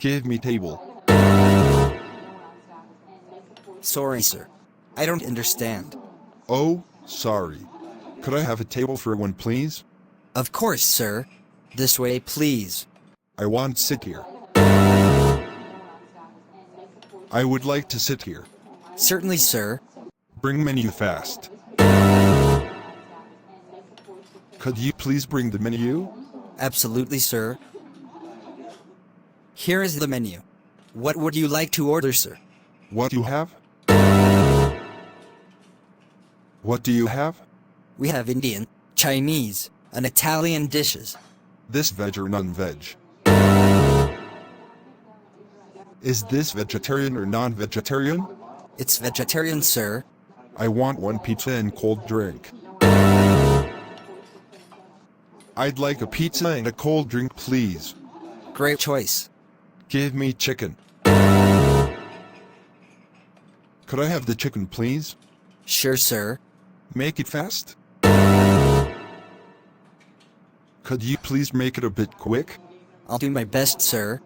Give me table. Sorry, sir. I don't understand. Oh, sorry. Could I have a table for one, please? Of course, sir. This way, please. I want to sit here. I would like to sit here. Certainly, sir. Bring menu fast. Could you please bring the menu? Absolutely, sir. Here is the menu. What would you like to order, sir? What do you have? What do you have? We have Indian, Chinese, and Italian dishes. This veg or non-veg? Is this vegetarian or non-vegetarian? It's vegetarian, sir. I want one pizza and cold drink. I'd like a pizza and a cold drink, please. Great choice. Give me chicken. Could I have the chicken, please? Sure, sir. Make it fast. Could you please make it a bit quick? I'll do my best, sir.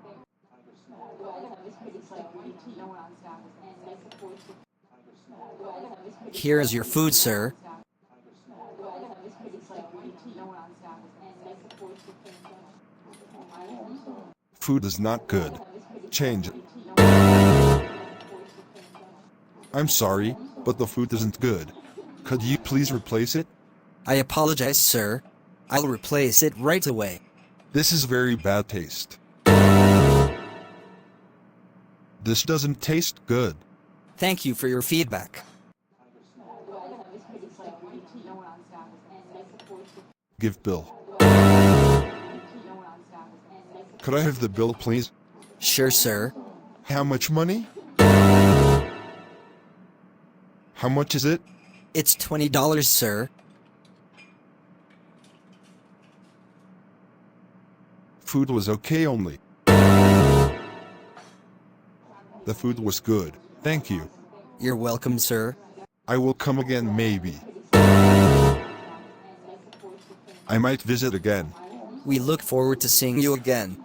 Here is your food, sir. Food is not good. Change it. I'm sorry, but the food isn't good. Could you please replace it? I apologize, sir. I'll replace it right away. This is very bad taste. This doesn't taste good. Thank you for your feedback. Give bill. Could I have the bill, please? Sure, sir. How much money? How much is it? It's $20, sir. Food was okay only. The food was good. Thank you. You're welcome, sir. I will come again maybe. I might visit again. We look forward to seeing you again.